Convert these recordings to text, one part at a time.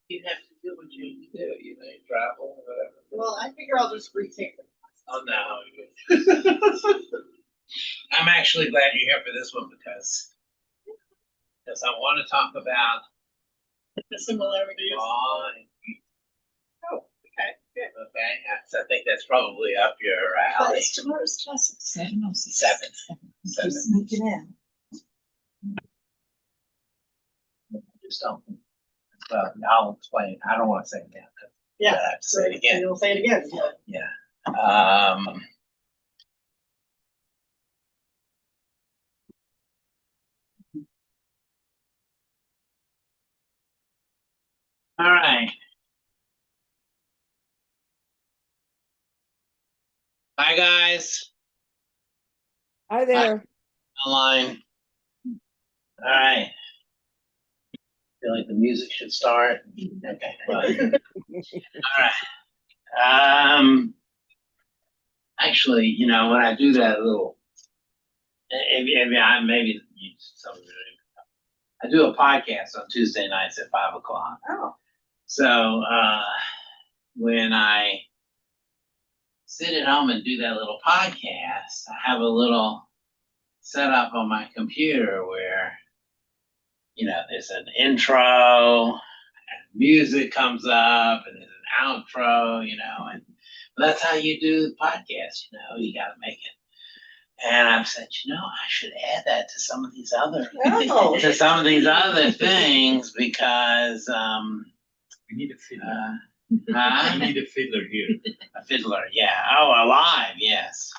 You have to do what you do, you travel, whatever. Well, I figure I'll just retake it. Oh, no. I'm actually glad you're here for this one because I want to talk about the similarities. Oh, okay, good. Okay, so I think that's probably up your alley. It's tomorrow's class at 7 or 6? 7. Just sneak it in. Just don't. Well, I'll explain. I don't want to say it again. Yeah. I have to say it again. You'll say it again. Yeah. All right. Hi, guys. Hi there. Online. All right. Feel like the music should start. Okay. Well, all right. Actually, when I do that little, maybe some of you, I do a podcast on Tuesday nights at 5:00. Oh. So when I sit at home and do that little podcast, I have a little setup on my computer where, there's an intro and music comes up and there's an outro, and that's how you do the podcast, you got to make it. And I've said, I should add that to some of these other things because we need a fiddler. We need a fiddler here. A fiddler, yeah. Oh, alive, yes.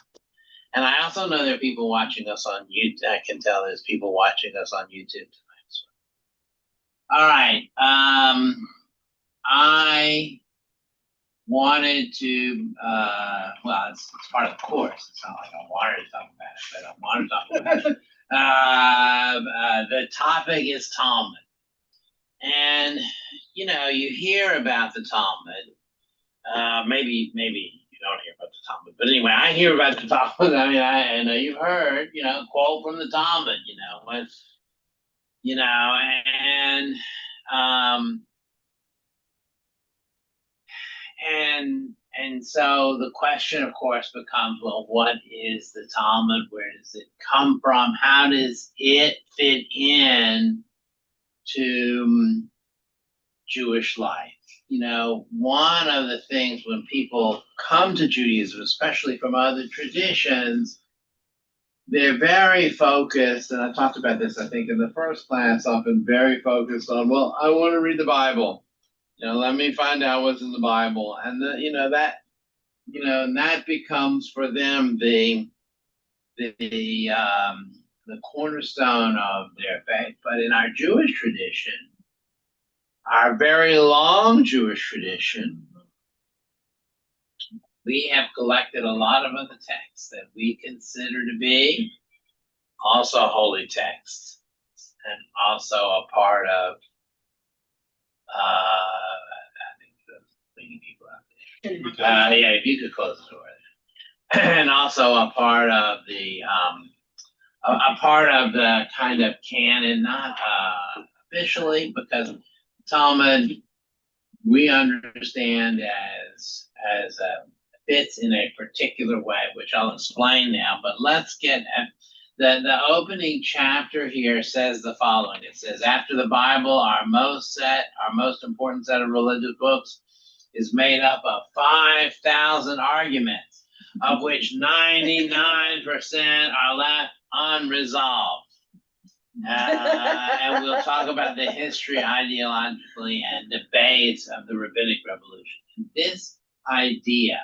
And I also know there are people watching us on YouTube. I can tell there's people watching us on YouTube tonight. So. All right. I wanted to, it's part of the course. It's not like I wanted to talk about it, but I want to talk about it. The topic is Talmud. And, you hear about the Talmud. Maybe you don't hear about the Talmud. But anyway, I hear about the Talmud. I know you've heard, quote from the Talmud, and so the question, of course, becomes, well, what is the Talmud? Where does it come from? How does it fit in to Jewish life? One of the things when people come to Judaism, especially from other traditions, they're very focused, and I talked about this, I think, in the first class, often very focused on, well, I want to read the Bible. Let me find out what's in the Bible. And that becomes for them the cornerstone of their faith. But in our Jewish tradition, our very long Jewish tradition, we have collected a lot of other texts that we consider to be also holy texts and also a part of, I think there's many people out there. Yeah, if you could close the door. And also a part of the, kind of canon, not officially, because Talmud we understand as fits in a particular way, which I'll explain now. But let's get at the opening chapter here says the following. It says, after the Bible, our most important set of religious books is made up of 5,000 arguments, of which 99% are left unresolved. And we'll talk about the history, ideologically, and debates of the Rabbinic Revolution. And this idea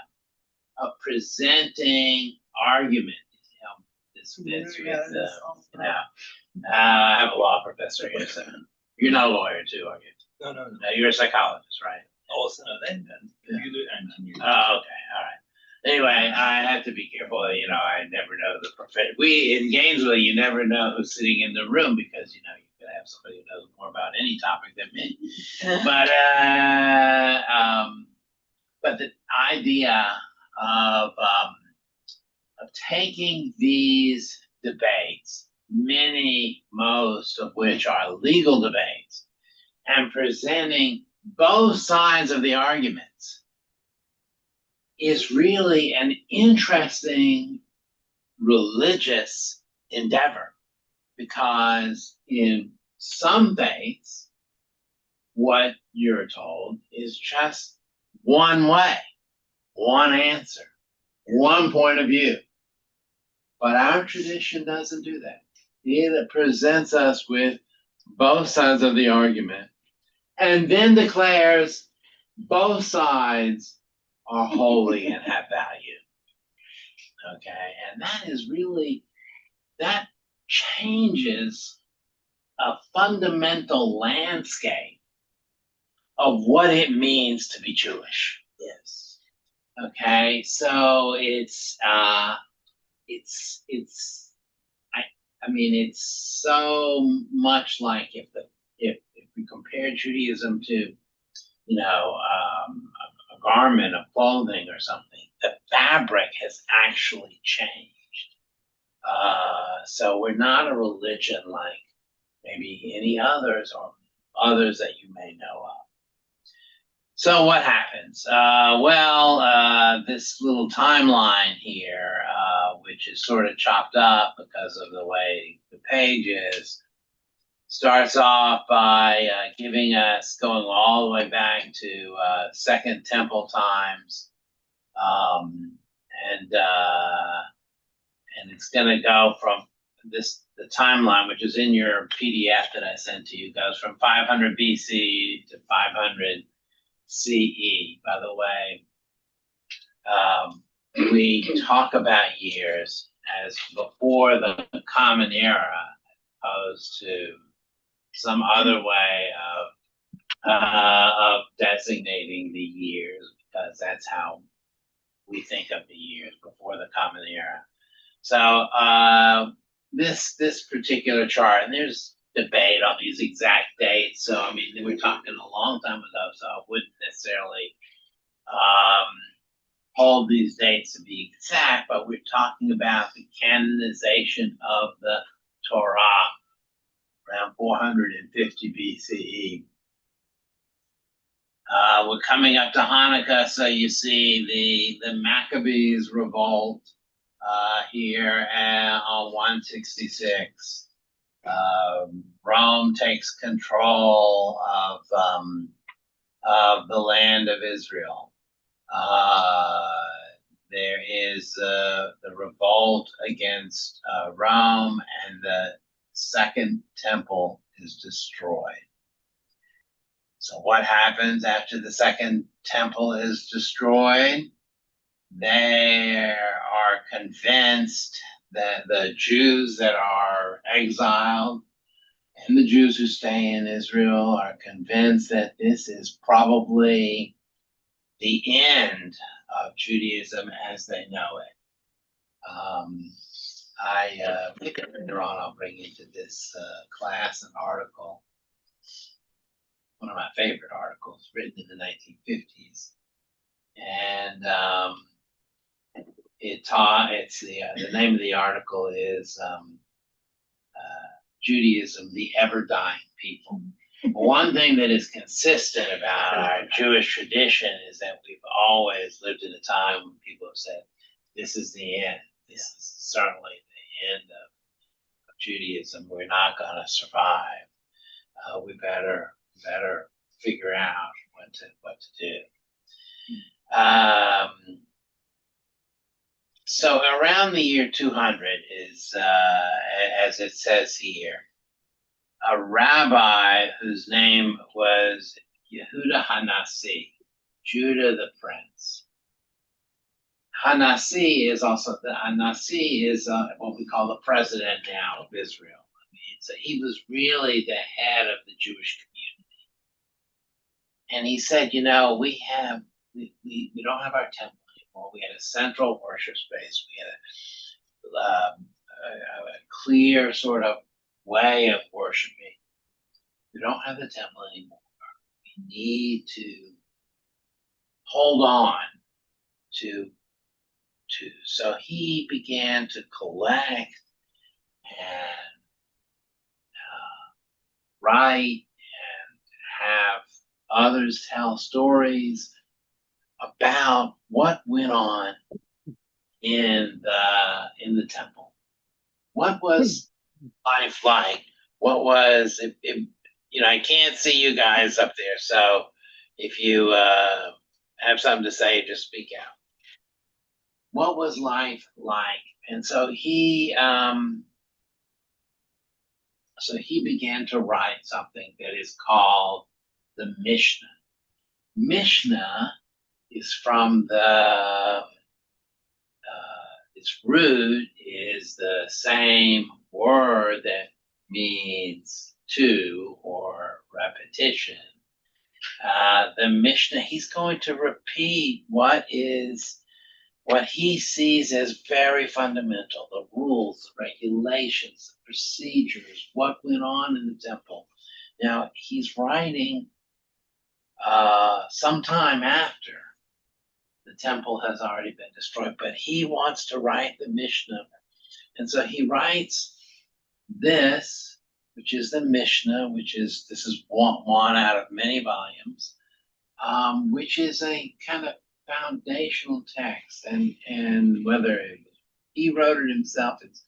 of presenting argument, this fits with I have a law professor here, so you're not a lawyer too, are you? No. You're a psychologist, right? Also, then computer engineer. Oh, okay, all right. Anyway, I have to be careful. I never know the profession. We in Gainesville, you never know who's sitting in the room because you could have somebody who knows more about any topic than me. But the idea of taking these debates, most of which are legal debates, and presenting both sides of the arguments is really an interesting religious endeavor, because in some faiths, what you're told is just one way, one answer, one point of view. But our tradition doesn't do that. It presents us with both sides of the argument and then declares both sides are holy and have value. Okay, and that is really, that changes a fundamental landscape of what it means to be Jewish. Yes. Okay, so I mean, it's so much like if we compare Judaism to, you know, a garment of clothing or something, the fabric has actually changed. So we're not a religion like maybe any others or others that you may know of. So what happens? This little timeline here, which is sort of chopped up because of the way the page is, starts off by giving us, going all the way back to Second Temple times, and it's going to go from the timeline, which is in your PDF that I sent to you, goes from 500 BC to 500 CE. By the way, we talk about years as before the Common Era, opposed to some other way of designating the years, because that's how we think of the years, before the Common Era. So this particular chart, and there's debate on these exact dates. So I mean, we're talking a long time ago, so I wouldn't necessarily hold these dates to be exact, but we're talking about the canonization of the Torah around 450 BCE. We're coming up to Hanukkah, so you see the Maccabees revolt here on 166. Rome takes control of the land of Israel. There is the revolt against Rome, and the Second Temple is destroyed. So what happens after the Second Temple is destroyed? They are convinced that the Jews that are exiled and the Jews who stay in Israel are convinced that this is probably the end of Judaism as they know it. I think later on I'll bring into this class an article, one of my favorite articles, written in the 1950s, and it's the name of the article is Judaism, the Ever-Dying People. One thing that is consistent about our Jewish tradition is that we've always lived in a time when people have said, this is the end. This is certainly the end of Judaism. We're not going to survive. We better figure out what to do. So around the year 200 is, as it says here, a rabbi whose name was Yehuda Hanassi, Judah the Prince. Hanassi is also, Hanassi is what we call the president now of Israel. I mean, so he was really the head of the Jewish community. And he said, you know, we don't have our temple anymore. We had a central worship space. We had a clear sort of way of worshiping. We don't have the temple anymore. We need to hold on to. So he began to collect and write and have others tell stories about what went on in the temple. What was life like? What was if I can't see you guys up there, so if you have something to say, just speak out. What was life like? And so he began to write something that is called the Mishnah. Mishnah is from its root is the same word that means two or repetition. The Mishnah, he's going to repeat what he sees as very fundamental, the rules, the regulations, the procedures, what went on in the temple. Now, he's writing sometime after the temple has already been destroyed, but he wants to write the Mishnah. And so he writes this, which is the Mishnah, this is one out of many volumes, which is a kind of foundational text. And whether he wrote it himself, it's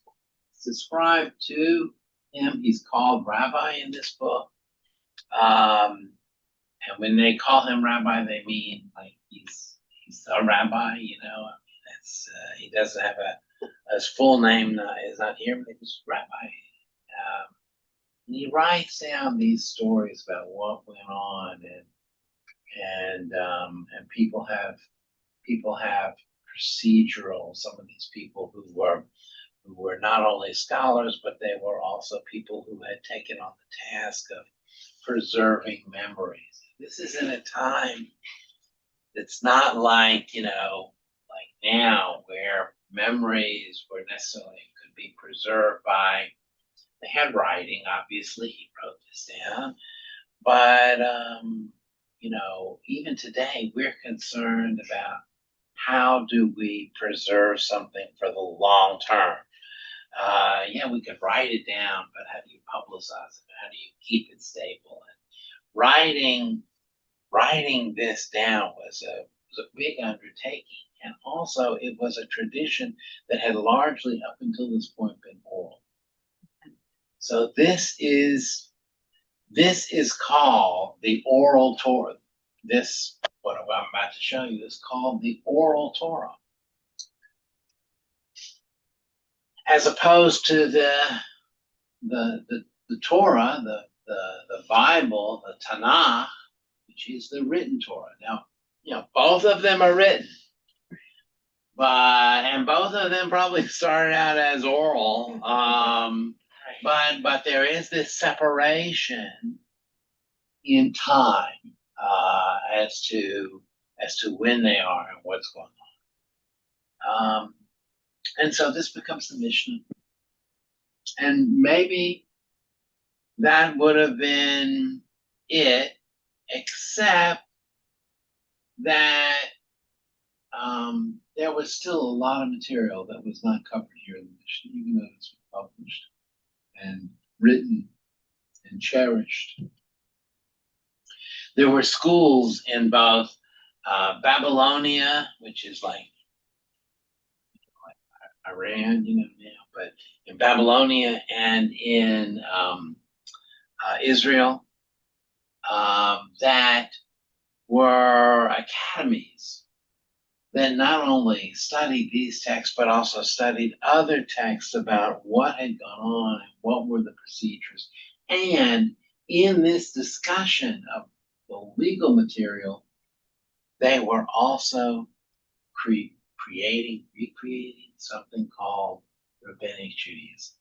described to him. He's called Rabbi in this book. And when they call him Rabbi, they mean like he's a rabbi, I mean, that's he doesn't have his full name is not here, but he's Rabbi. And he writes down these stories about what went on, and people have procedural. Some of these people who were not only scholars, but they were also people who had taken on the task of preserving memories. This is in a time that's not like now, where memories were necessarily could be preserved by the handwriting. Obviously, he wrote this down, but even today, we're concerned about how do we preserve something for the long term. We could write it down, but how do you publicize it? How do you keep it stable? And writing this down was a big undertaking, and also it was a tradition that had largely up until this point been oral. So this is called the oral Torah. This, what I'm about to show you, is called the oral Torah, as opposed to the Torah, the Bible, the Tanakh, which is the written Torah. Now, both of them are written, and both of them probably started out as oral. But there is this separation in time as to when they are and what's going on. And so this becomes the Mishnah. And maybe that would have been it, except that there was still a lot of material that was not covered here in the Mishnah, even though it's published and written and cherished. There were schools in both Babylonia, which is like Iran, now, but in Babylonia and in Israel, that were academies that not only studied these texts, but also studied other texts about what had gone on and what were the procedures. And in this discussion of the legal material, they were also recreating something called Rabbinic Judaism.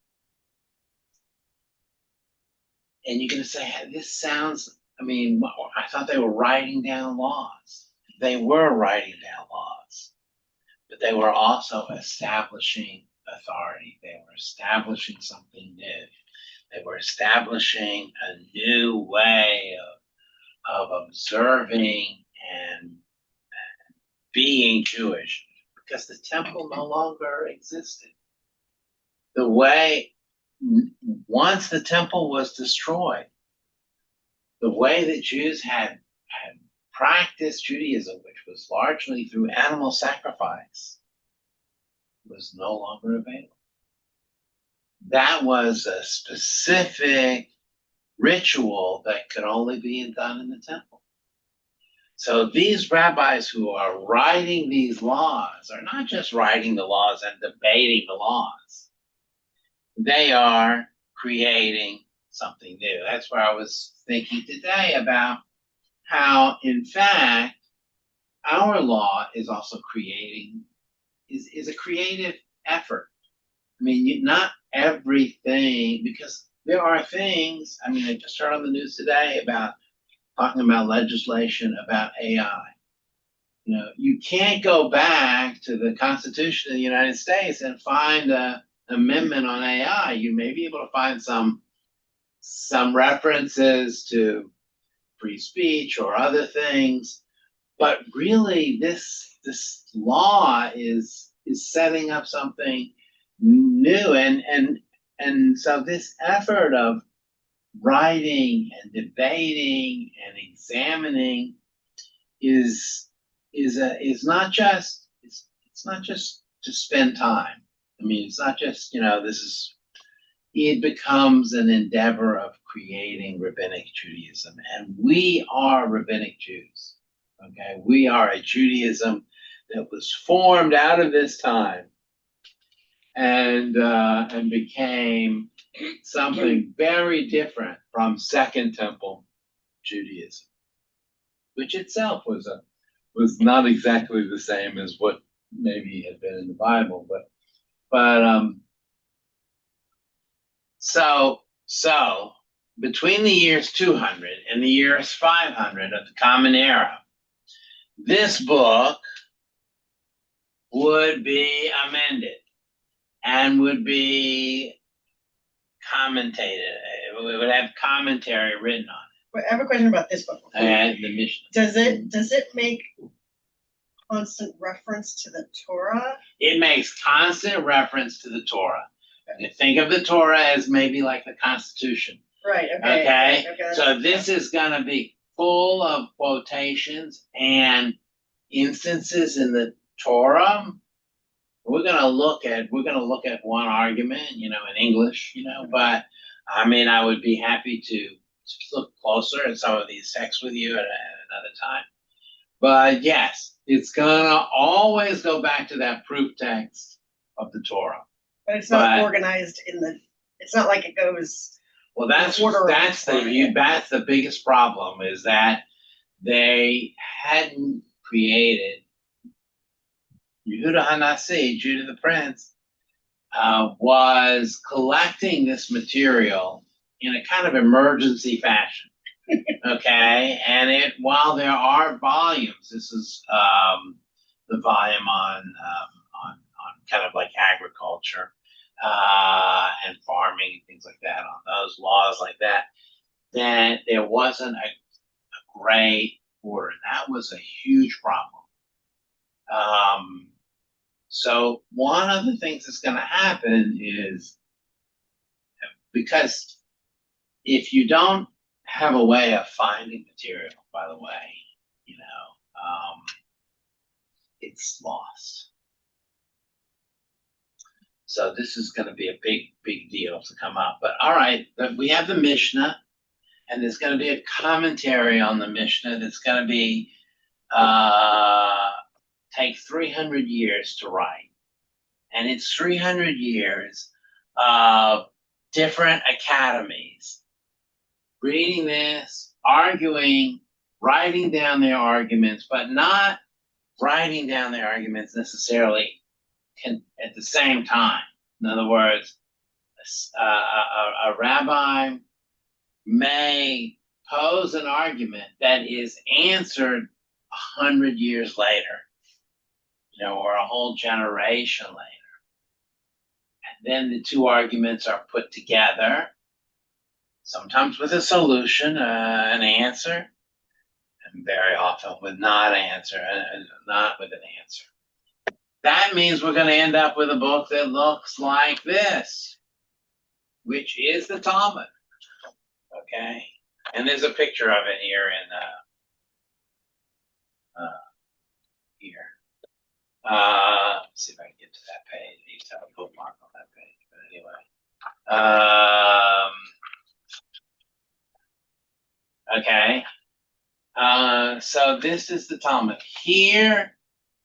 And you're going to say, hey, this sounds, I thought they were writing down laws. They were writing down laws, but they were also establishing authority. They were establishing something new. They were establishing a new way of observing and being Jewish, because the temple no longer existed. Once the temple was destroyed, the way that Jews had practiced Judaism, which was largely through animal sacrifice, was no longer available. That was a specific ritual that could only be done in the temple. So these rabbis who are writing these laws are not just writing the laws and debating the laws. They are creating something new. That's where I was thinking today about how, in fact, our law is also is a creative effort. I mean, not everything, because there are things, I mean, I just heard on the news today about talking about legislation about AI. You know, you can't go back to the Constitution of the United States and find an amendment on AI. You may be able to find some references to free speech or other things, but really this law is setting up something new, and so this effort of writing and debating and examining is not just it's not just to spend time. I mean, it's not just, it becomes an endeavor of creating rabbinic Judaism, and we are rabbinic Jews. Okay, we are a Judaism that was formed out of this time and became something very different from Second Temple Judaism, which itself was not exactly the same as what maybe had been in the Bible, but so between the years 200 and the years 500 of the Common Era, this book would be amended and would be commentated. It would have commentary written on Wait, I have a question about this book. it. And the Mishnah. Does it make constant reference to the Torah? It makes constant reference to the Torah. You think of the Torah as maybe like the Constitution. Right, okay. Okay? So this is going to be full of quotations and instances in the Torah. We're going to look at one argument, in English, but I mean, I would be happy to look closer at some of these texts with you at another time. But yes, it's going to always go back to that proof text of the Torah. But it's not organized it's not like it goes. Well, that's the biggest problem, is that they hadn't created Yehuda Hanasi, Judah the Prince, was collecting this material in a kind of emergency fashion. Okay, and while there are volumes, this is the volume on kind of like agriculture and farming and things like that, on those laws like that, then there wasn't a great order. That was a huge problem. So one of the things that's going to happen is, because if you don't have a way of finding material, by the way, it's lost. So this is going to be a big deal to come up. But all right, we have the Mishnah, and there's going to be a commentary on the Mishnah that's going to be take 300 years to write. And it's 300 years of different academies reading this, arguing, writing down their arguments, but not writing down their arguments necessarily at the same time. In other words, a rabbi may pose an argument that is answered 100 years later, or a whole generation later. And then the two arguments are put together, sometimes with a solution, an answer, and very often with not with an answer. That means we're going to end up with a book that looks like this, which is the Talmud. Okay? And there's a picture of it here in here. Let's see if I can get to that page. I used to have a bookmark on that page, but anyway. Okay. So this is the Talmud. Here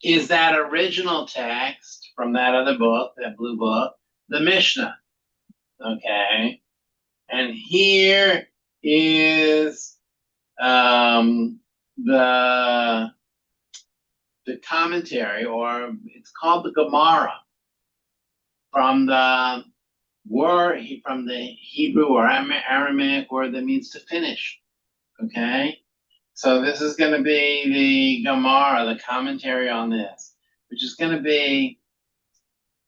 is that original text from that other book, that blue book, the Mishnah. Okay. And here is the commentary, or it's called the Gemara, from the word, from the Hebrew or Aramaic word that means to finish. Okay. So this is going to be the Gemara, the commentary on this, which is going to be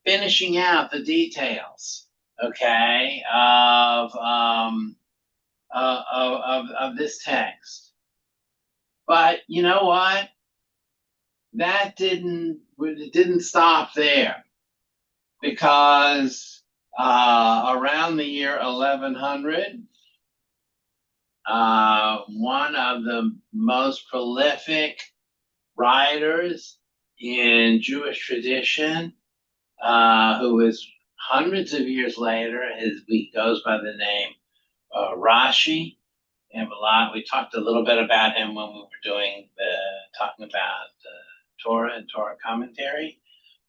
finishing out the details, okay, of this text. But you know what? It didn't stop there, because around the year 1100, one of the most prolific writers in Jewish tradition, who is hundreds of years later, he goes by the name Rashi. We talked a little bit about him when we were talking about Torah and Torah commentary.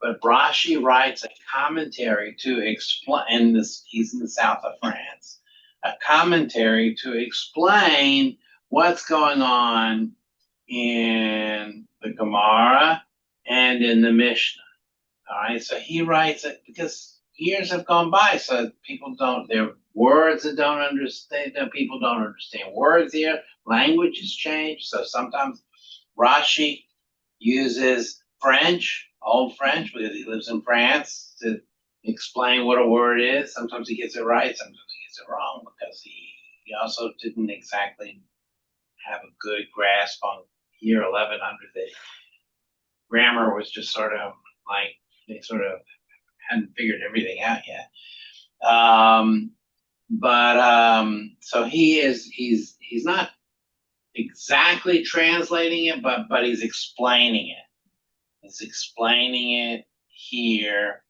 But Rashi writes a commentary to explain this. He's in the south of France. A commentary to explain what's going on in the Gemara and in the Mishnah. All right, so he writes it because years have gone by, so there are words that don't understand, that people don't understand words here. Language has changed, so sometimes Rashi uses French, Old French, because he lives in France, to explain what a word is. Sometimes he gets it right, sometimes he gets it wrong, because he also didn't exactly have a good grasp on year 1100. The grammar was just sort of like, they sort of hadn't figured everything out yet. So he's not exactly translating it, but he's explaining it. He's explaining it here.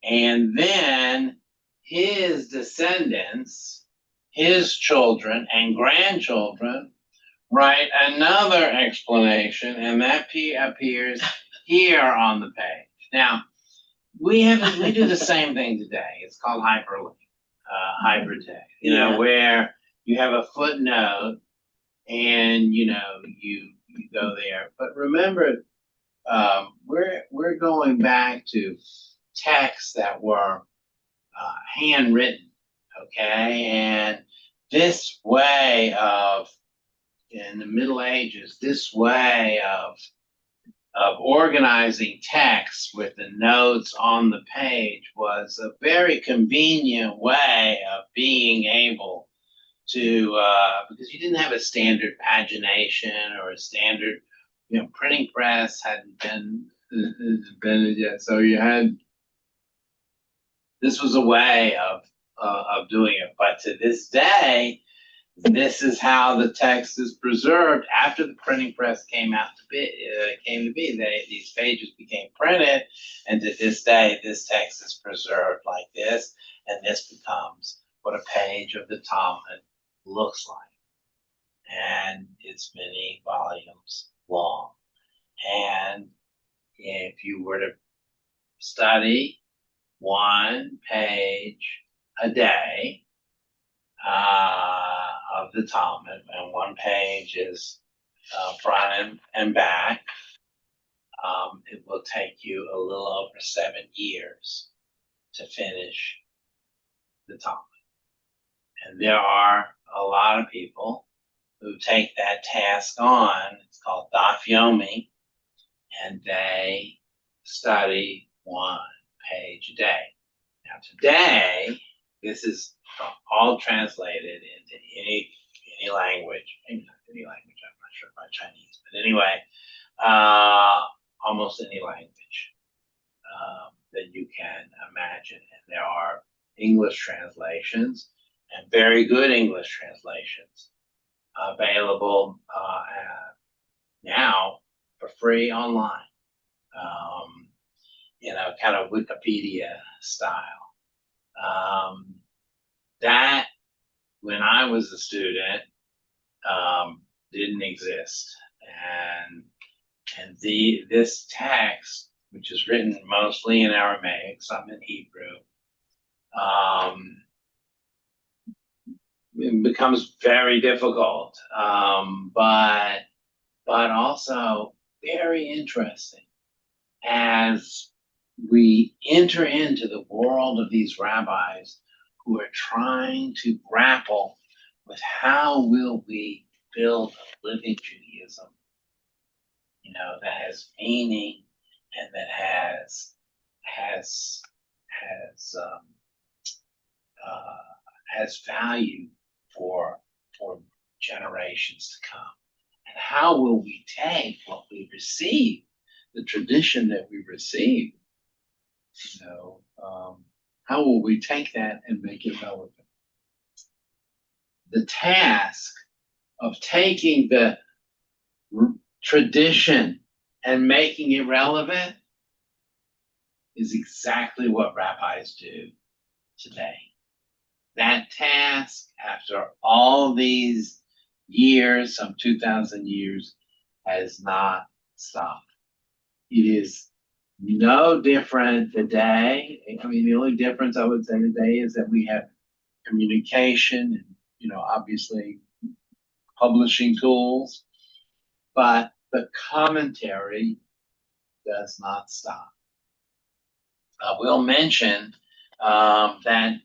And then his descendants, his children and grandchildren, write another explanation, and that appears here on the page. Now, we do the same thing today. It's called hyperlink, hypertext. Where you have a footnote, and you go there. But remember, we're going back to texts that were handwritten, okay? And this way of, in the Middle Ages, this way of organizing text with the notes on the page was a very convenient way of being able to, because you didn't have a standard pagination or a standard, printing press hadn't been invented yet. So this was a way of doing it. But to this day, this is how the text is preserved. After the printing press came to be, these pages became printed, and to this day, this text is preserved like this, and this becomes what a page of the Talmud looks like. And it's many volumes long. And if you were to study one page a day of the Talmud, and one page is front and back, it will take you a little over 7 years to finish the Talmud. And there are a lot of people who take that task on. It's called Daf Yomi, and they study one page a day. Now today, this is all translated into any language. Maybe not any language, I'm not sure about Chinese, but anyway, almost any language that you can imagine. And there are English translations, and very good English translations available now for free online. Kind of Wikipedia style. That, when I was a student, didn't exist. And this text, which is written mostly in Aramaic, some in Hebrew, it becomes very difficult, but also very interesting as we enter into the world of these rabbis who are trying to grapple with how will we build a living Judaism, that has meaning and that has value for generations to come. And how will we take what we receive, the tradition that we receive, how will we take that and make it relevant? The task of taking the tradition and making it relevant is exactly what rabbis do today. That task, after all these years, some 2,000 years, has not stopped. It is no different today. I mean, the only difference I would say today is that we have communication and, obviously publishing tools, but the commentary does not stop. We'll mention that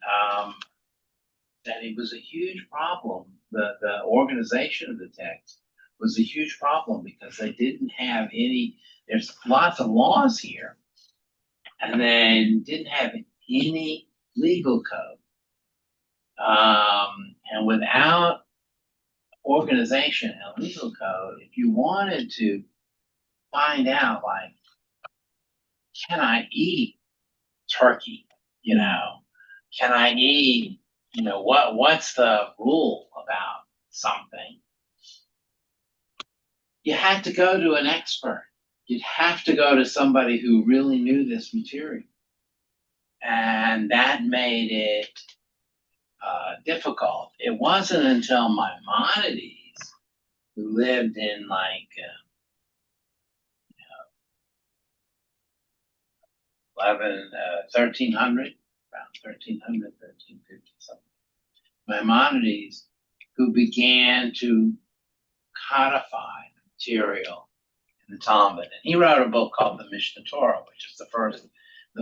it was a huge problem. The organization of the text was a huge problem because they didn't have any. There's lots of laws here, and they didn't have any legal code. And without organization and legal code, if you wanted to find out, like, can I eat turkey? Can I eat? What's the rule about something? You had to go to an expert. You'd have to go to somebody who really knew this material. And that made it difficult. It wasn't until Maimonides, who lived in 1300, around 1300, 1350 something. Maimonides, who began to codify material in the Talmud. And he wrote a book called the Mishnah Torah, which is the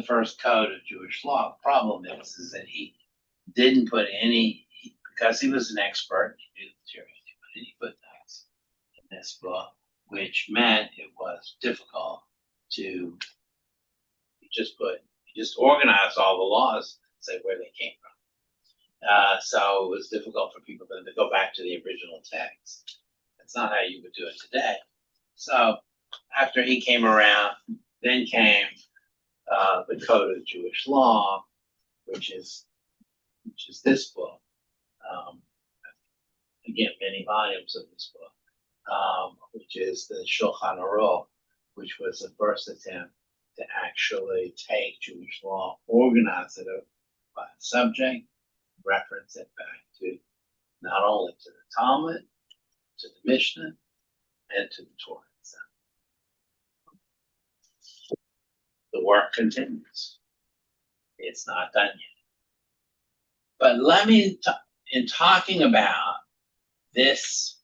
first code of Jewish law. The problem is that he didn't put any, because he was an expert, he knew the material, he didn't put any footnotes in this book, which meant it was difficult to just organize all the laws and say where they came from. So it was difficult for people then to go back to the original text. That's not how you would do it today. So after he came around, then came the Code of Jewish Law, which is this book. Again, many volumes of this book, which is the Shulchan Aruch, which was the first attempt to actually take Jewish law, organize it by subject, reference it back to not only to the Talmud, to the Mishnah, and to the Torah itself. The work continues. It's not done yet. But let me, in talking about this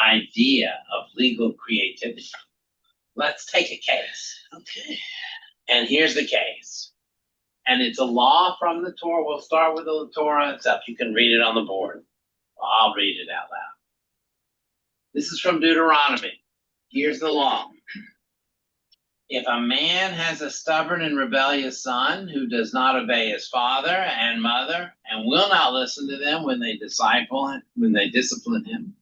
idea of legal creativity, let's take a case. Okay. And here's the case. And it's a law from the Torah. We'll start with the Torah itself. You can read it on the board. I'll read it out loud. This is from Deuteronomy. Here's the law. If a man has a stubborn and rebellious son who does not obey his father and mother and will not listen to them when they discipline him,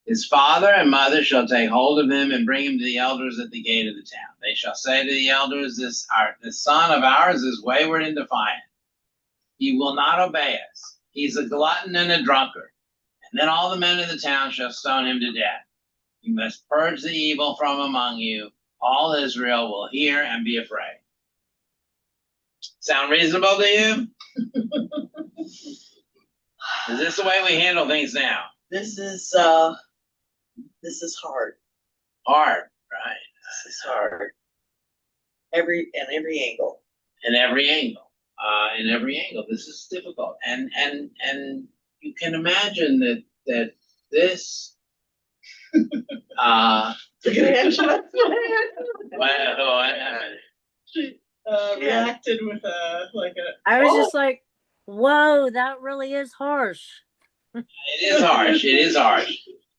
his father and mother shall take hold of him and bring him to the elders at the gate of the town. They shall say to the elders, this son of ours is wayward and defiant. He will not obey us. He's a glutton and a drunkard. And then all the men of the town shall stone him to death. You must purge the evil from among you. All Israel will hear and be afraid. Sound reasonable to you? Is this the way we handle things now? This is hard. Hard, right? This is hard. Every angle. In every angle. In every angle. This is difficult. And you can imagine that this Look at Angela. what happened? She reacted with a I was oh. just like, whoa, that really is harsh. It is harsh. It is harsh.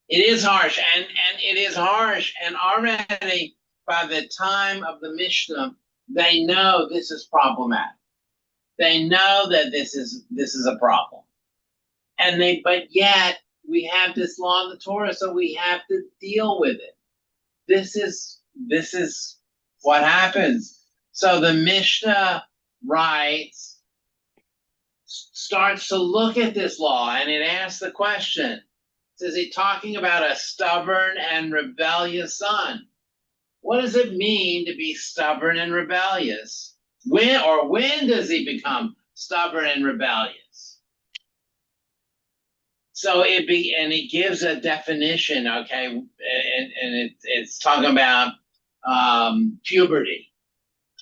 It is harsh. And it is harsh. And already by the time of the Mishnah, they know this is problematic. They know that this is a problem. But yet we have this law in the Torah, so we have to deal with it. This is what happens. So the Mishnah writes, starts to look at this law, and it asks the question, is he talking about a stubborn and rebellious son? What does it mean to be stubborn and rebellious? When does he become stubborn and rebellious? So it gives a definition, okay, and it's talking about puberty.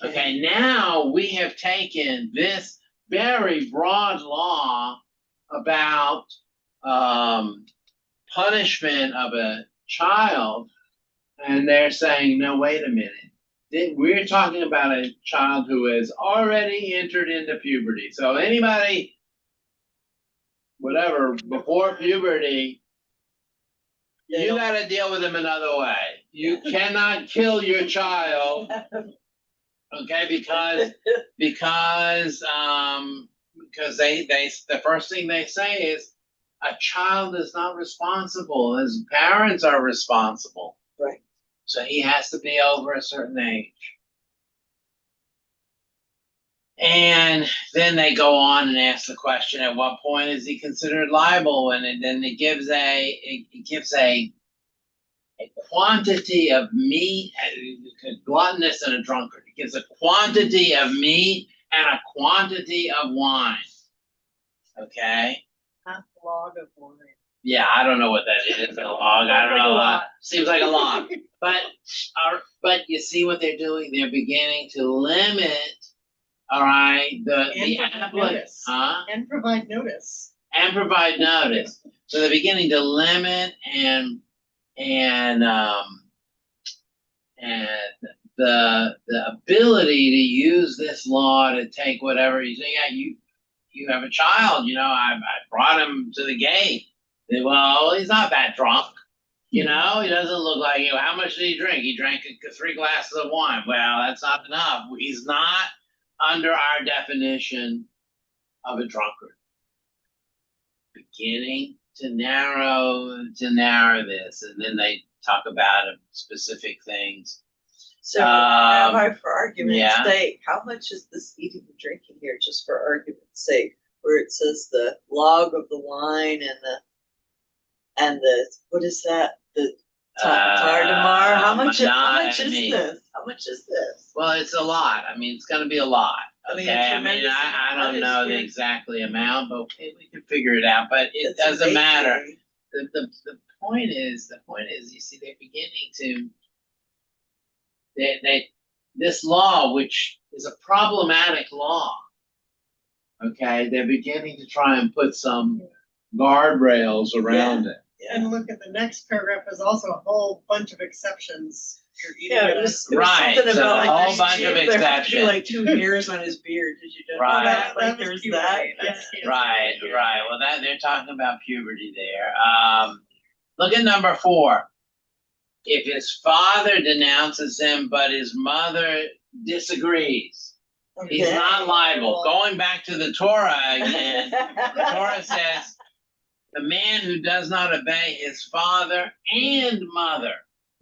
Okay, now we have taken this very broad law about punishment of a child, and they're saying, no, wait a minute. We're talking about a child who has already entered into puberty. So anybody, whatever, before puberty, you got to deal with them another way. You cannot kill your child, okay? Because the first thing they say is a child is not responsible. His parents are responsible. Right. So he has to be over a certain age. And then they go on and ask the question, at what point is he considered liable? And then it gives a quantity of meat, a gluttonous and a drunkard. It gives a quantity of meat and a quantity of wine. Okay? half log of wine. Yeah, I don't know what that is. A log. I don't know. Seems like a lot. But you see what they're doing? They're beginning to limit, all right, the applicant, And provide notice. And provide notice. So they're beginning to limit and the ability to use this law to take whatever you say. Yeah, you have a child. I brought him to the gate. Well, he's not that drunk. He doesn't look like you. How much did he drink? He drank 3 glasses of wine. Well, that's not enough. He's not under our definition of a drunkard. Beginning to narrow this, and then they talk about specific things. So, Rabbi, for argument's yeah. sake, how much is this eating and drinking here, just for argument's sake, where it says the log of the wine and the what is that? The Tardamar. How much is this? How much is this? Well, it's a lot. It's going to be a lot. Okay, I don't know the exactly amount, but we can figure it out. But it doesn't matter. The point is, you see, they're beginning to this law, which is a problematic law. Okay, they're beginning to try and put some guardrails around it. And look at the next paragraph is also a whole bunch of exceptions. It was right. Something about a whole bunch of exceptions. Like 2 hairs on his beard. Did you know right. that? Like there's that. Right. Well, they're talking about puberty there. Look at number 4. If his father denounces him, but his mother disagrees, he's not liable. Going back to the Torah again, the Torah says, the man who does not obey his father and mother.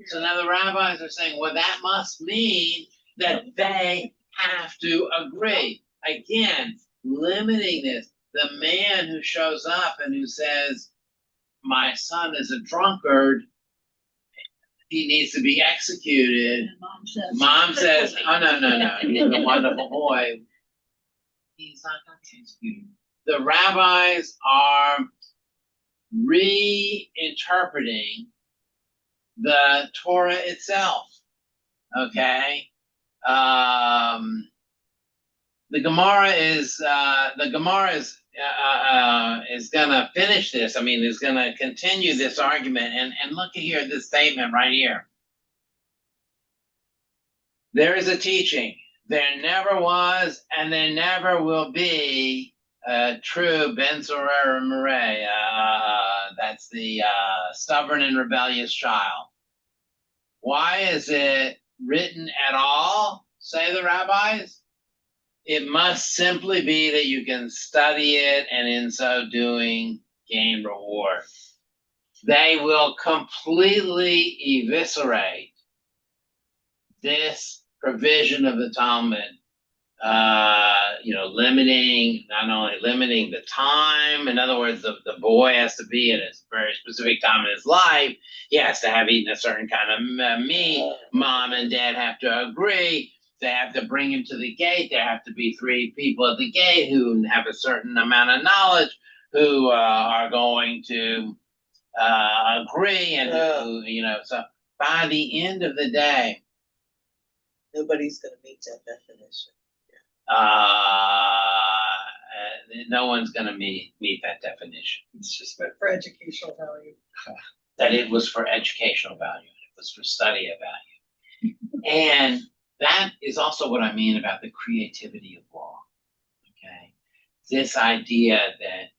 So now the rabbis are saying, well, that must mean that they have to agree. Again, limiting this. The man who shows up and who says, my son is a drunkard, he needs to be executed. Mom says, oh, no, he's a wonderful boy. He's not going to be executed. The rabbis are reinterpreting the Torah itself. Okay? The Gemara is gonna finish this. I mean, is gonna continue this argument. And look at here, this statement right here. There is a teaching. There never was, and there never will be a true Ben Sorera Murray. That's the stubborn and rebellious child. Why is it written at all, say the rabbis? It must simply be that you can study it and in so doing gain reward. They will completely eviscerate this provision of the Talmud, not only limiting the time, in other words, the boy has to be at a very specific time in his life, he has to have eaten a certain kind of meat, mom and dad have to agree, they have to bring him to the gate, there have to be 3 people at the gate who have a certain amount of knowledge, who are going to agree, and who, so by the end of the day, Nobody's gonna meet that definition. no one's going to meet that definition. It's just meant for educational value. That it was for educational value. It was for study of value. And that is also what I mean about the creativity of law. Okay, this idea that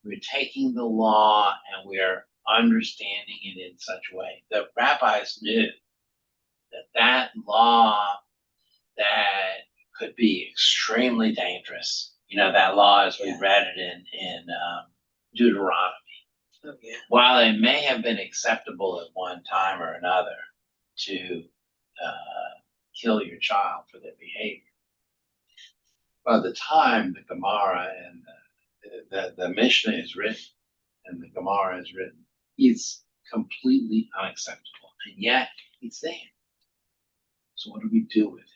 we're taking the law and we're understanding it in such a way. The rabbis knew that law that could be extremely dangerous. That law, as we read it in Deuteronomy. Oh, yeah. While it may have been acceptable at one time or another to kill your child for their behavior, by the time the Gemara and the Mishnah is written and the Gemara is written, it's completely unacceptable. And yet, it's there. So what do we do with it?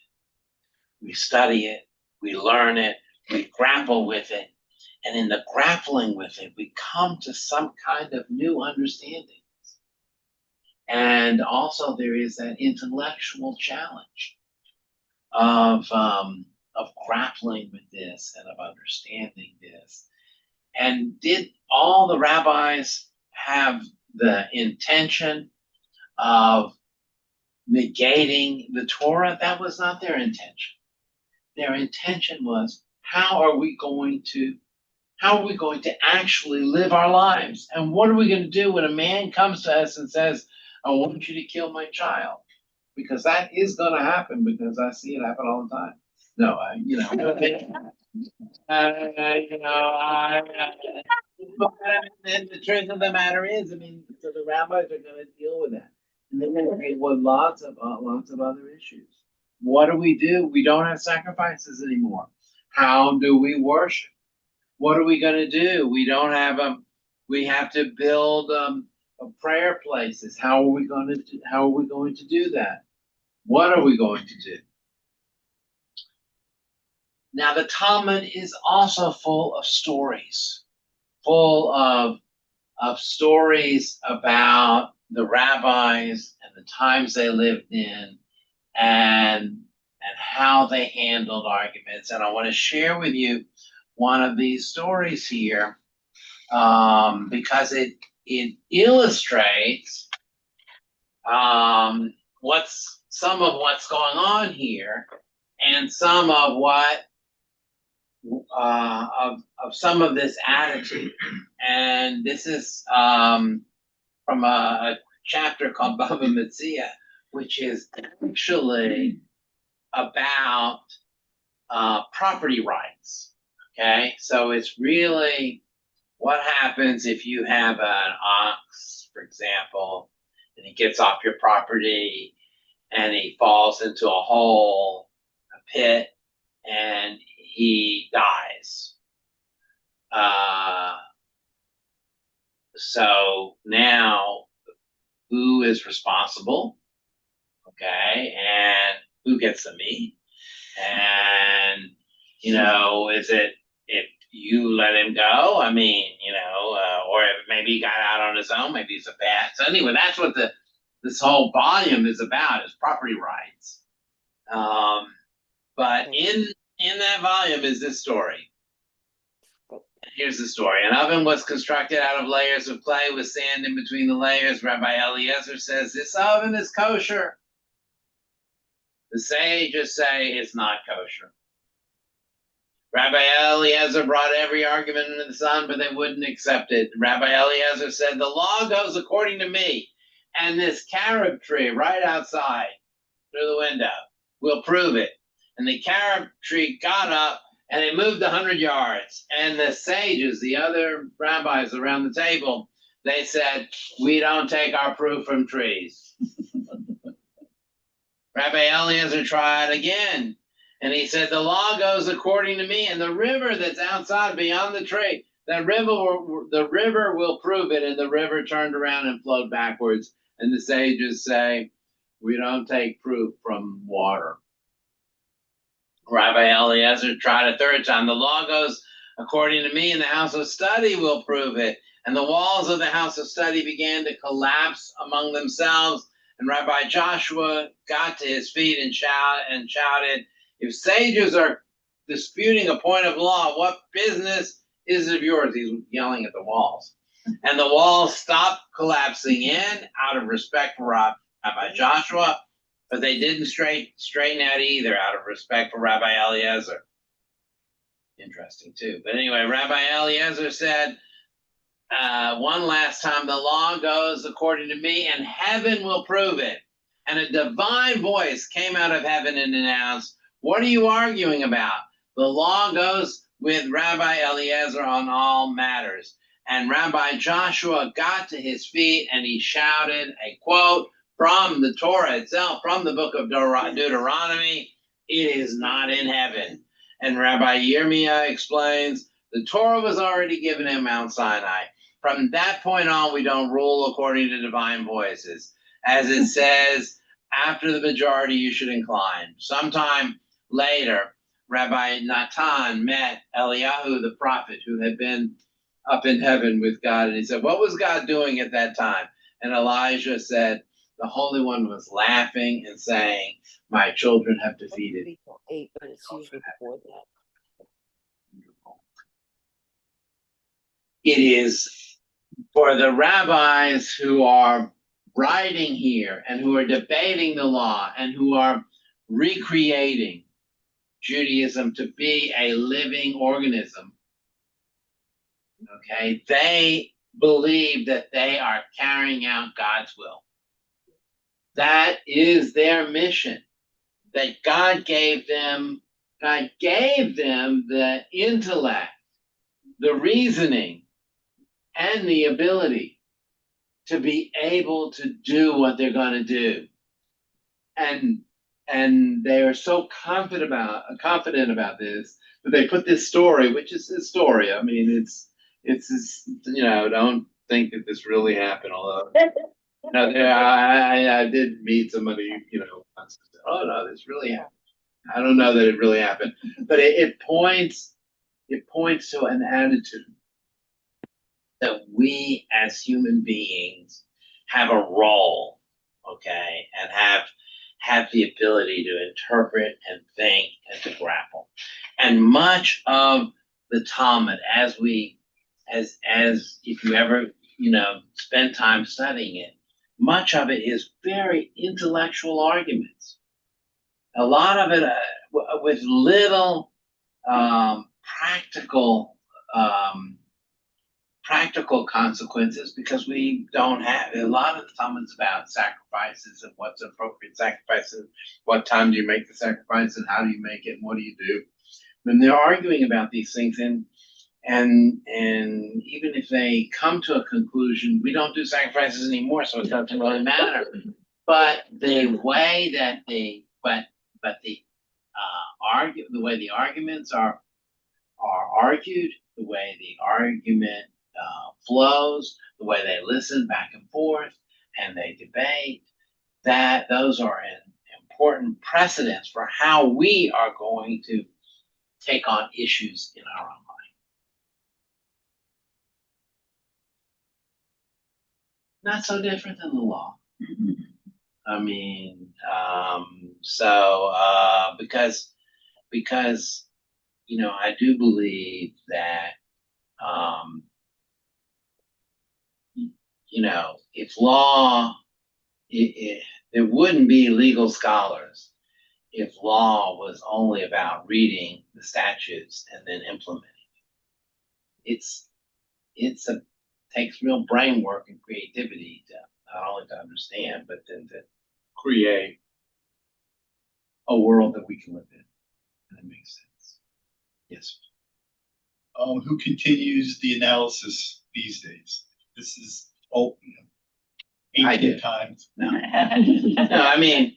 We study it, we learn it, we grapple with it, and in the grappling with it, we come to some kind of new understanding. And also there is that intellectual challenge of grappling with this and of understanding this. And did all the rabbis have the intention of negating the Torah? That was not their intention. Their intention was, how are we going to actually live our lives? And what are we going to do when a man comes to us and says, I want you to kill my child? Because that is going to happen, because I see it happen all the time. No, the truth of the matter is, so the rabbis are going to deal with that. And they're going to deal with lots of other issues. What do? We don't have sacrifices anymore. How do we worship? What are we going to do? We don't have we have to build prayer places. How are we going to do that? What are we going to do? Now the Talmud is also full of stories, full of stories about the rabbis and the times they lived in, and how they handled arguments. And I want to share with you one of these stories here, because it illustrates some of what's going on here, and some of what of some of this attitude. And this is from a chapter called Baba Metzia, which is actually about property rights. Okay, so it's really what happens if you have an ox, for example, and he gets off your property and he falls into a hole, a pit, and he dies. So now, who is responsible? Okay, and who gets the meat? And is it if you let him go? I mean, or if maybe he got out on his own. Maybe he's a bad. So anyway, that's what this whole volume is about: is property rights. But in that volume is this story. Here's the story. An oven was constructed out of layers of clay with sand in between the layers. Rabbi Eliezer says, this oven is kosher. The sages say it's not kosher. Rabbi Eliezer brought every argument under the sun, but they wouldn't accept it. Rabbi Eliezer said, the law goes according to me, and this carob tree right outside through the window will prove it. And the carob tree got up, and they moved 100 yards. And the sages, the other rabbis around the table, they said, we don't take our proof from trees. Rabbi Eliezer tried again. And he said, the law goes according to me, and the river that's outside beyond the tree, the river will prove it. And the river turned around and flowed backwards. And the sages say, we don't take proof from water. Rabbi Eliezer tried a third time. The law goes according to me, and the house of study will prove it. And the walls of the house of study began to collapse among themselves. And Rabbi Joshua got to his feet and shouted, if sages are disputing a point of law, what business is it of yours? He's yelling at the walls. And the walls stopped collapsing in out of respect for Rabbi Joshua, but they didn't straighten out either out of respect for Rabbi Eliezer. Interesting too. But anyway, Rabbi Eliezer said, one last time, the law goes according to me, and heaven will prove it. And a divine voice came out of heaven and announced, what are you arguing about? The law goes with Rabbi Eliezer on all matters. And Rabbi Joshua got to his feet and he shouted a quote from the Torah itself, from the book of Deuteronomy, it is not in heaven. And Rabbi Yirmiyah explains, the Torah was already given in Mount Sinai. From that point on, we don't rule according to divine voices. As it says, after the majority, you should incline. Sometime later, Rabbi Natan met Eliyahu, the prophet, who had been up in heaven with God. And he said, what was God doing at that time? And Elijah said, the Holy One was laughing and saying, my children have defeated. Eight, but it's usually before that. It is for the rabbis who are writing here and who are debating the law and who are recreating Judaism to be a living organism. Okay, they believe that they are carrying out God's will. That is their mission. That God gave them the intellect, the reasoning, and the ability to be able to do what they're going to do. And they are so confident about this that they put this story, which is this story. I mean, it's this, don't think that this really happened, although I did meet somebody, once and said, oh no, this really happened. I don't know that it really happened, but it points to an attitude that we as human beings have a role, okay, and have the ability to interpret and think and to grapple. And much of the Talmud, as if you ever, spend time studying it, much of it is very intellectual arguments. A lot of it with little practical consequences, because we don't have a lot of the Talmud's about sacrifices and what's appropriate sacrifice and what time do you make the sacrifice and how do you make it and what do you do. When they're arguing about these things, and even if they come to a conclusion, we don't do sacrifices anymore, so it doesn't really matter. But the way that the way the arguments are argued, the way the argument flows, the way they listen back and forth and they debate, that those are an important precedents for how we are going to take on issues in our own life. Not so different than the law. I mean, because I do believe that if law, there wouldn't be legal scholars if law was only about reading the statutes and then implementing. It's takes real brain work and creativity to not only to understand, but then to create a world that we can live in. And that makes sense. Yes. Who continues the analysis these days? This is I do. ancient times. No, I mean,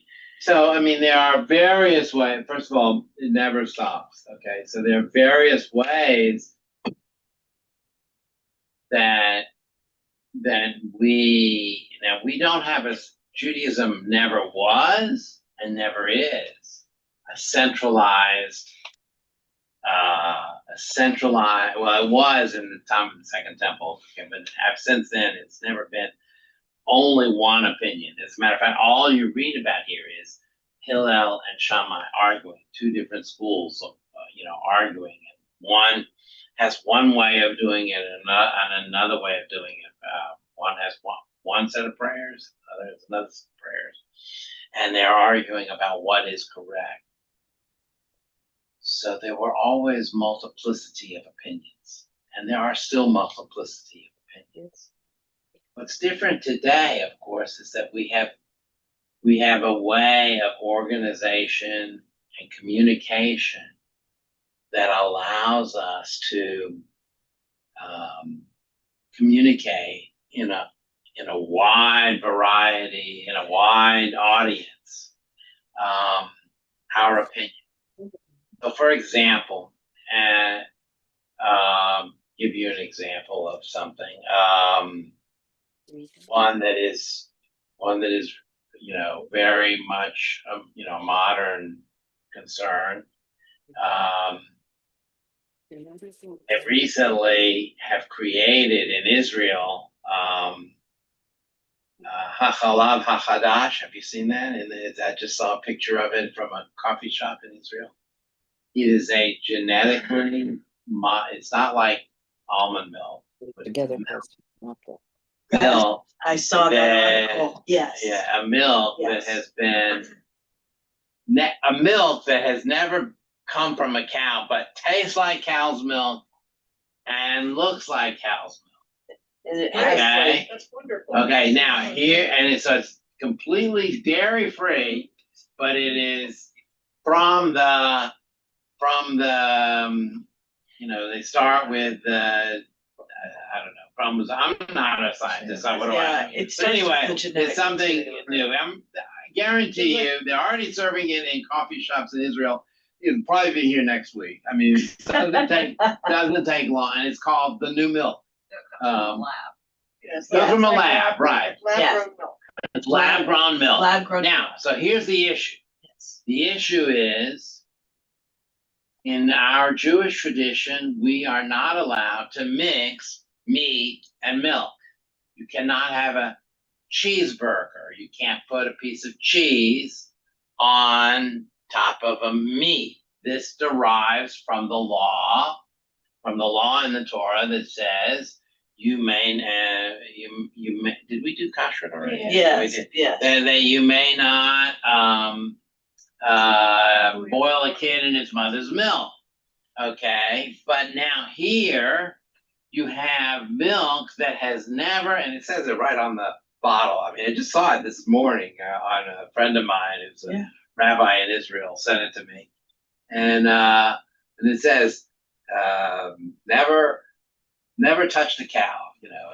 there are various ways. First of all, it never stops. Okay, so there are various ways that we don't have Judaism never was and never is a centralized. Well, it was in the time of the Second Temple, but since then it's never been only one opinion. As a matter of fact, all you read about here is Hillel and Shammai arguing, two different schools of arguing. And one has one way of doing it, and another way of doing it. One has one set of prayers, other has another set of prayers, and they're arguing about what is correct. So there were always multiplicity of opinions, and there are still multiplicity of opinions. What's different today, of course, is that we have a way of organization and communication that allows us to communicate in a wide variety, in a wide audience, our opinion. So, for example, give you an example of something. One that is very much modern concern. They recently have created in Israel Hachalav Hachadash. Have you seen that? And I just saw a picture of it from a coffee shop in Israel. It is a genetically, it's not like almond milk. But Together. milk. I saw that article, yes. Yeah, a milk Yes. that has been, a milk that has never come from a cow, but tastes like cow's milk and looks like cow's milk. And it Okay. has, That's wonderful. Okay, now here, and it's completely dairy free, but it is from the they start with I don't know. I'm not a scientist. So what do Yeah, I? it But starts with anyway, the genetic it's something material. new. I guarantee you, they're already serving it in coffee shops in Israel. It'll probably be here next week. I mean, it doesn't take long, and it's called the new milk. Yes, Goes from a like lab, right? Yes. Lab-grown milk. It's lab-grown milk. Lab-grown Now, so here's the issue. Yes. The issue is, in our Jewish tradition, we are not allowed to mix meat and milk. You cannot have a cheeseburger. You can't put a piece of cheese on top of a meat. This derives from the law in the Torah that says you may, did we do kashrut already? Yes, We did. yes. That you may not boil a kid in its mother's milk. Okay, but now here you have milk that has never, and it says it right on the bottle. I mean, I just saw it this morning on a friend of mine who's a rabbi in Israel sent it to me, and it says never touch the cow.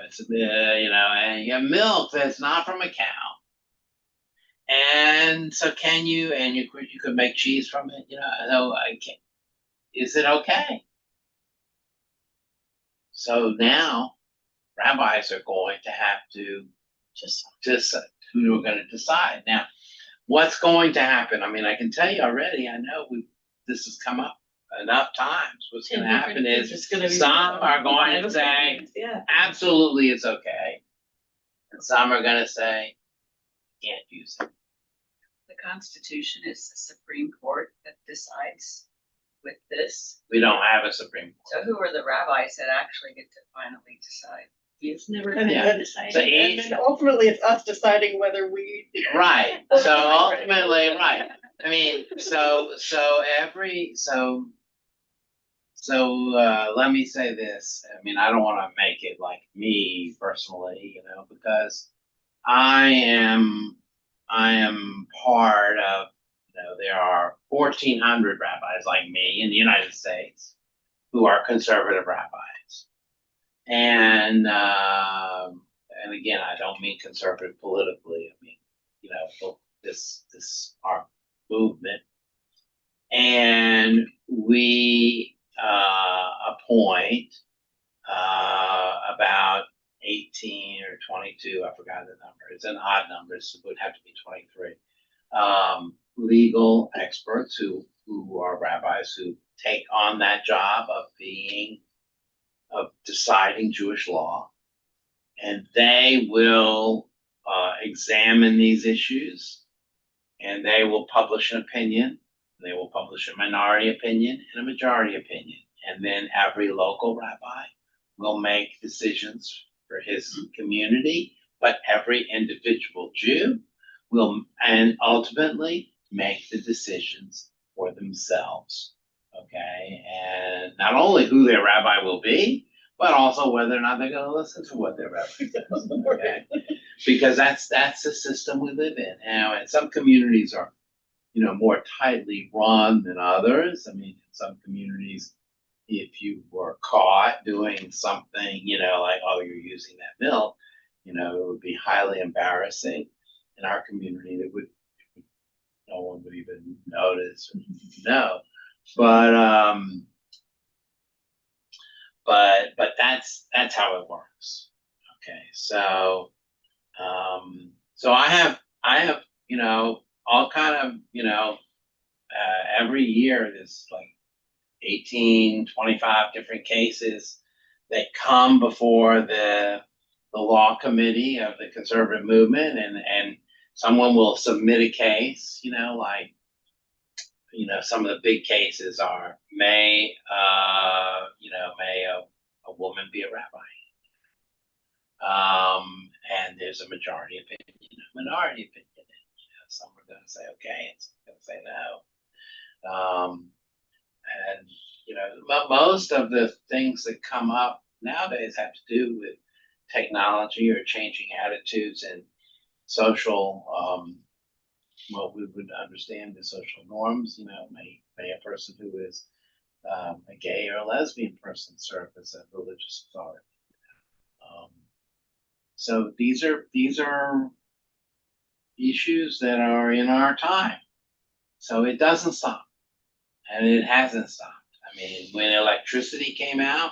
It's and you have milk that's not from a cow. And so you could make cheese from it, so I can't. Is it okay? So now rabbis are going to have to just who are going to decide. Now, what's going to happen? I mean, I can tell you already, I know this has come up enough times. What's going to happen is It's gonna be. some are going to say, Yeah. absolutely it's okay. And some are going to say, can't use it. The Constitution is the Supreme Court that decides with this. We don't have a Supreme Court. So who are the rabbis that actually get to finally decide? It's never And Yeah. then, So and each, then ultimately it's us deciding whether we. right, so ultimately, right, I mean, so let me say this, I mean, I don't wanna make it like me personally, because I am part of, there are 1,400 rabbis like me in the United States who are conservative rabbis. And again, I don't mean conservative politically. I mean, this our movement, and we appoint about 18 or 22. I forgot the number. It's an odd number, so it would have to be 23. Legal experts who are rabbis who take on that job of deciding Jewish law, and they will examine these issues, and they will publish an opinion. They will publish a minority opinion and a majority opinion, and then every local rabbi will make decisions for his community, but every individual Jew will, and ultimately make the decisions for themselves. Okay, and not only who their rabbi will be, but also whether or not they're going to listen to what their rabbi says. Okay, because that's the system we live in now, and some communities are, more tightly run than others. I mean, in some communities, if you were caught doing something, like, oh, you're using that milk, it would be highly embarrassing. In our community, no one would even notice or know. But that's how it works. Okay, so I have all kind of every year there's like 18, 25 different cases that come before the law committee of the conservative movement, and someone will submit a case, like, some of the big cases are, may a woman be a rabbi? And there's a majority opinion, a minority opinion. Some are going to say okay, and some are going to say no. And most of the things that come up nowadays have to do with technology or changing attitudes and social, what we would understand as social norms. May a person who is a gay or a lesbian person serve as a religious authority. So these are issues that are in our time. So it doesn't stop, and it hasn't stopped. I mean, when electricity came out,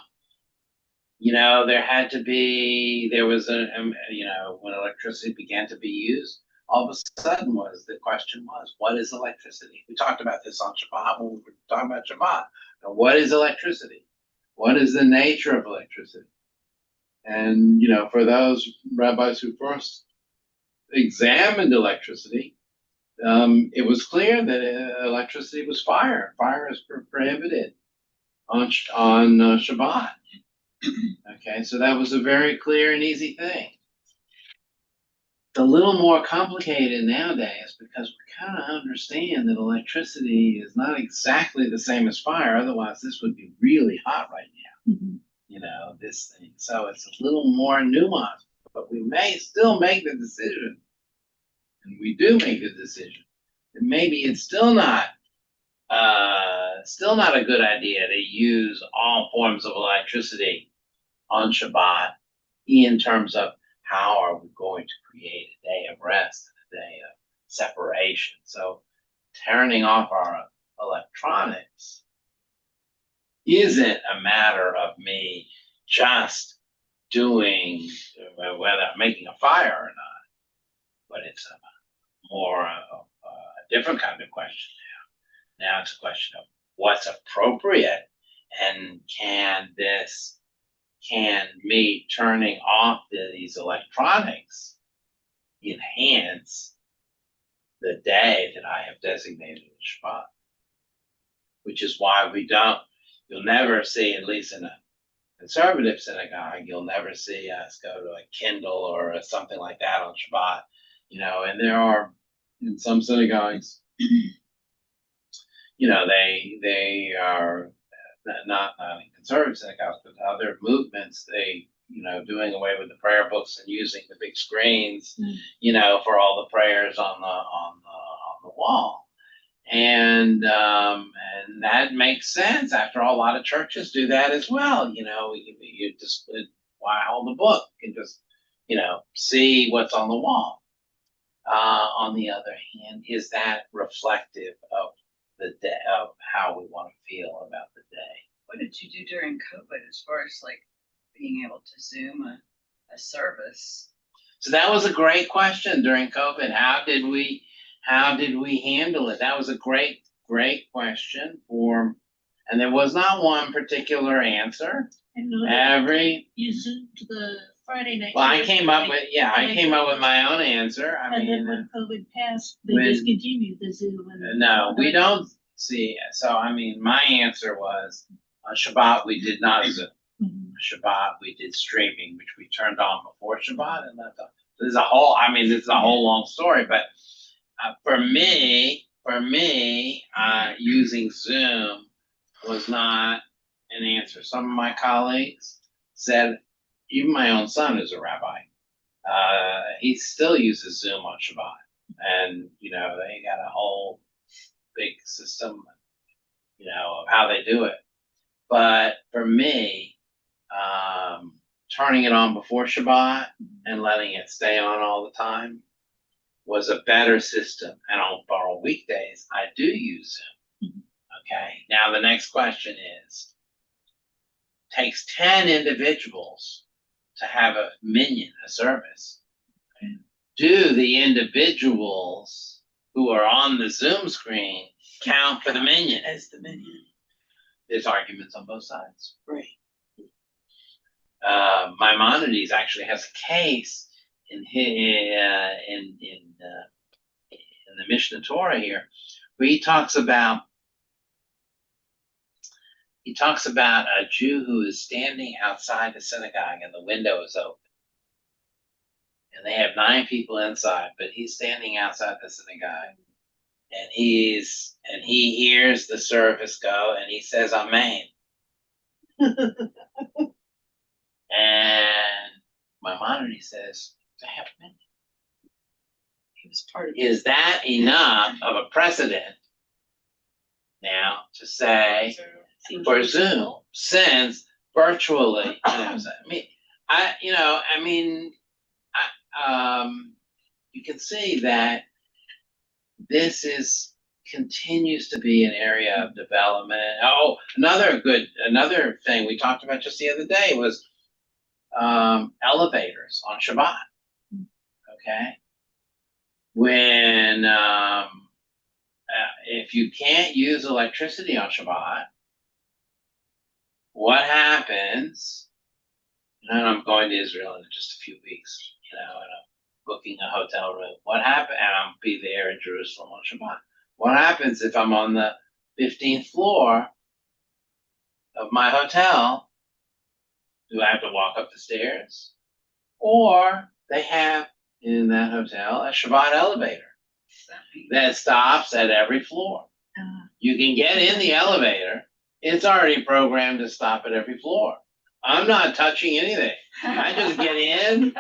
there was when electricity began to be used, all of a sudden the question was, what is electricity? We talked about this on Shabbat when we were talking about Shabbat. Now, what is electricity? What is the nature of electricity? And, for those rabbis who first examined electricity, it was clear that electricity was fire. Fire is prohibited on Shabbat. Okay, so that was a very clear and easy thing. It's a little more complicated nowadays because we kind of understand that electricity is not exactly the same as fire. Otherwise, this would be really hot right now. This thing. So it's a little more nuanced, but we may still make the decision, and we do make the decision. And maybe it's still not a good idea to use all forms of electricity on Shabbat in terms of how are we going to create a day of rest and a day of separation. So turning off our electronics isn't a matter of me just doing whether making a fire or not, but it's a more a different kind of question now. Now it's a question of what's appropriate, and can me turning off these electronics enhance the day that I have designated as Shabbat? Which is why you'll never see, at least in a conservative synagogue, you'll never see us go to a Kindle or something like that on Shabbat, and there are, in some synagogues, they are not in conservative synagogues, but other movements, doing away with the prayer books and using the big screens, for all the prayers on the wall. And that makes sense. After all, a lot of churches do that as well. You just hold the book and just, see what's on the wall. On the other hand, is that reflective of the day, of how we want to feel about the day? What did you do during COVID as far as like being able to Zoom a service? So that was a great question during COVID. How did we handle it? That was a great question and there was not one particular answer. You zoomed the Friday night. Well, I came up with my own answer. And then when COVID passed, they discontinued the Zoom. No, we don't see. So, my answer was on Shabbat, we did not Zoom. Shabbat, we did streaming, which we turned on before Shabbat. And that's this is a whole long story, but for me, using Zoom was not an answer. Some of my colleagues said, even my own son is a rabbi. He still uses Zoom on Shabbat, and they got a whole big system, of how they do it. But for me, turning it on before Shabbat and letting it stay on all the time was a better system. And on weekdays, I do use Zoom. Okay. Now the next question is, takes 10 individuals to have a minyan, a service. Okay. Do the individuals who are on the Zoom screen count for the minyan? As the minyan. There's arguments on both sides. Right. Maimonides actually has a case in the Mishnah Torah here, where he talks about a Jew who is standing outside the synagogue and the window is open. And they have 9 people inside, but he's standing outside the synagogue. And he hears the service go and he says Amen. And Maimonides says, they have many. He was part of it. Is that enough of a precedent now to say for Zoom, since virtually, you can see that this continues to be an area of development. Oh, another thing we talked about just the other day was elevators on Shabbat. Okay, when if you can't use electricity on Shabbat, what happens? And I'm going to Israel in just a few weeks, and I'm booking a hotel room. What happens? And I'll be there in Jerusalem on Shabbat. What happens if I'm on the 15th floor of my hotel? Do I have to walk up the stairs? Or they have in that hotel a Shabbat elevator that stops at every floor. You can get in the elevator. It's already programmed to stop at every floor. I'm not touching anything. I just get in